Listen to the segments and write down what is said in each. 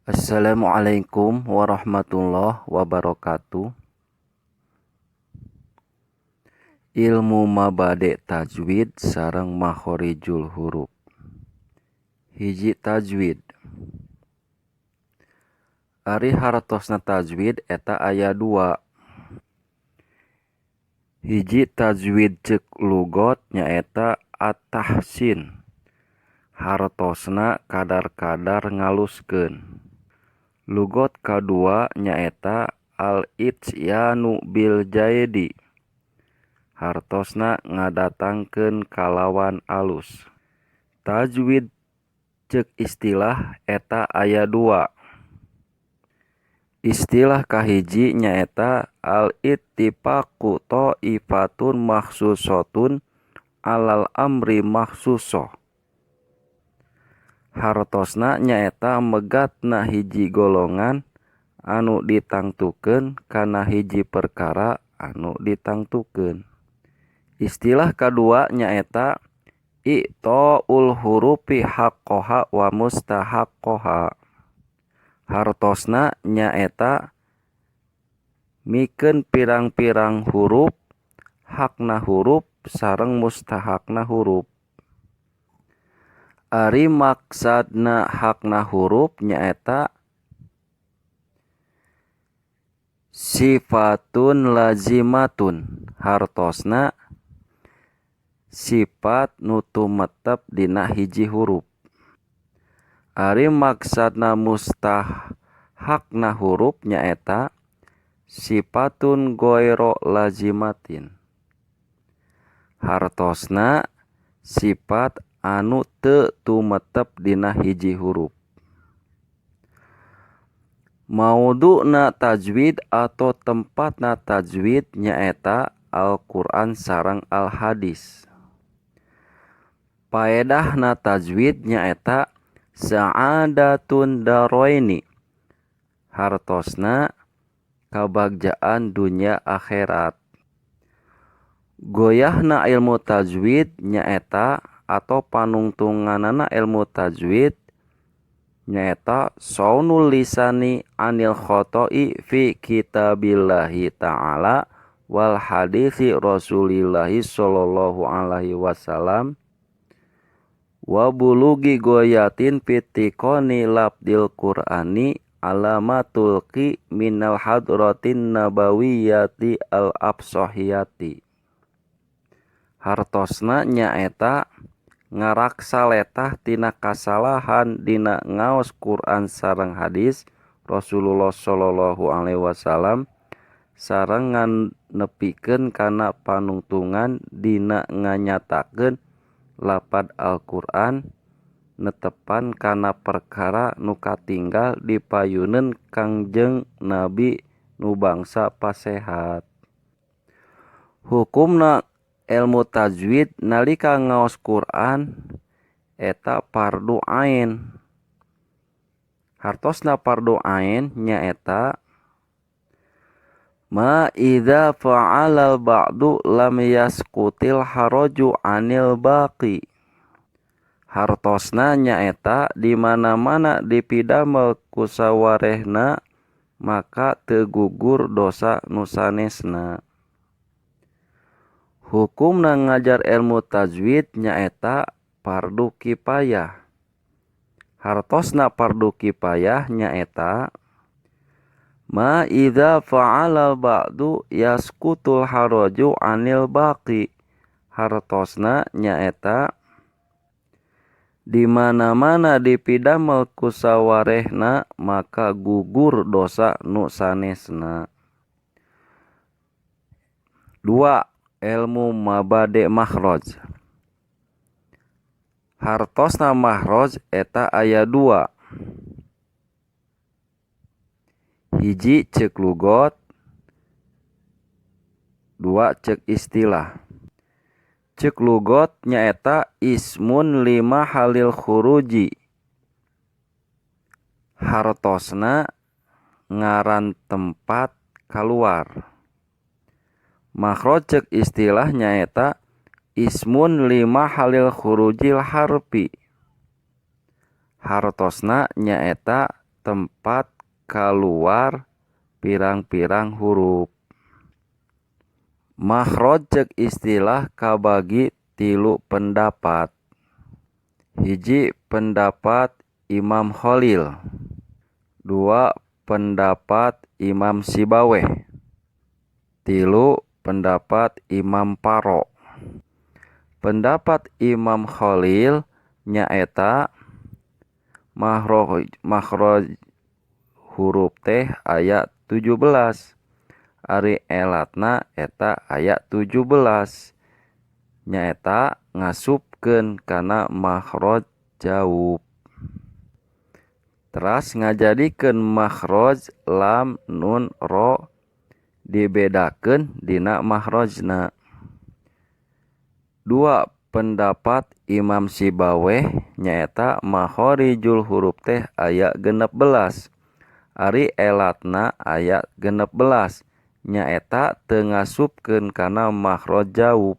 Assalamualaikum warahmatullahi wabarakatuh. Ilmu mabade tajwid sareng makhorijul huruf. Hiji tajwid. Ari hartosna tajwid eta aya 2. Hiji tajwid ceuk lugot nyaeta at-tahsin. Hartosna kadar-kadar ngaluskeun. Lugot kadua nyaeta al-ityanu bil jaidi. Hartosna ngadatangkeun kalawan alus. Tajwid ceuk istilah eta aya 2. Istilah kahiji nyaeta al-ittifaqu ta'ifatun makhsusatun alal amri makhsusoh. Hartosna nyaeta megatna hiji golongan anu ditangtukeun kana hiji perkara anu ditangtukeun. Istilah kadua nyaeta i'ta'ul hurufi haqqoha wa mustahaqqoha. Hartosna nyaeta mikeun pirang-pirang huruf, hakna huruf sareng mustahakna huruf. Ari maksadna hakna huruf nyaeta sifatun lazimatun. Hartosna sifat nu tumetep dina hiji huruf. Ari maksadna mustahakna huruf nyaeta sifatun ghairo lazimatin. Hartosna sifat anu teu tumetep dina hiji huruf. Maudhu'na tajwid atau tempatna tajwid nyaeta Al-Qur'an sareng Al-Hadis. Paedahna tajwid nyaeta sa'adatun daroini. Hartosna kabagjaan dunya akhirat. Goyahna ilmu tajwid nyaeta atau panungtunganana ilmu tajwid nyaeta saunul lisani anil khoto'i fi kitabillahi ta'ala wal hadithi rasulillahi sallallahu alaihi wasallam wa bulugi goyatin fitiqoni labdil qur'ani alamatul qi minal hadratin nabawiyati al absohiyati. Hartosna nyaeta ngaraksa letah tina kasalahan dina ngaos Quran sareng hadis Rasulullah sallallahu alaihi wasallam sareng nganepikeun kana panungtungan dina nganyatakeun lapad Al-Qur'an netepan kana perkara nu katinggal dipayuneun Kangjeng Nabi nu bangsa pasehat. Hukumna ilmu tajwid nalika ngaos Quran eta fardu ain. Hartosna fardu ain nyaeta ma idza fa'alal ba'du lam yasqutil haraju anil baqi. Hartosna nyaeta di mana-mana dipidamel ku sawarehna maka teu gugur dosa nu sanesna. Hukumna ngajar ilmu tajwid nyaeta fardu kifayah. Hartosna fardu kifayah nyaeta ma idza fa'alal ba'du yasqutul haraju anil baqi. Hartosna nyaeta di mana-mana dipidamel ku sawarehna maka gugur dosa nu sanesna. 2. Ilmu mabade makhraj. Hartosna makhraj eta aya 2. Hiji ceuk lugot, 2 ceuk istilah. Ceuk lugot nyaeta ismun lima halil khuruji. Hartosna ngaran tempat kaluar. Makhraj ceuk istilah nyaeta ismun lima halil khurujil harfi. Hartosna nyaeta tempat keluar pirang-pirang huruf. Makhraj ceuk istilah kabagi 3 pendapat. Hiji pendapat Imam Khalil, 2 pendapat Imam Sibaweh, 3 pendapat Imam Paro. Pendapat Imam Khalil nyaeta makhraj huruf teh aya 17. Ari elatna eta aya 17. Nyaeta ngasupkeun kana makhraj jaub. Teras ngajadikeun makhraj lam nun ro dibedakeun dina makhrajna. 2 pendapat Imam Sibaweh nyaeta makhorijul huruf teh aya 16. Ari elatna aya 16. Nyaeta teu ngasupkeun kana makhraj jaub.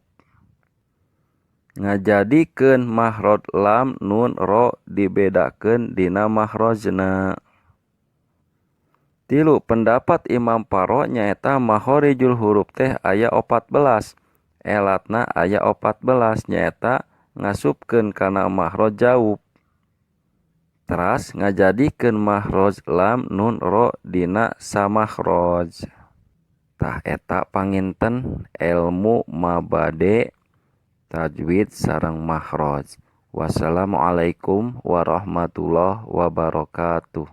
Ngajadikeun makhraj lam nun ro dibedakeun dina makhrajna. 3 pendapat Imam Paro nyaeta makhorijul huruf teh aya 14. Elatna aya 14 nyaeta ngasupkeun kana makhraj jaub. Teras ngajadikeun makhraj lam nun ro dina samakhraj. Tah eta panginten ilmu mabade tajwid sareng makhraj. Wassalamualaikum warahmatullahi wabarakatuh.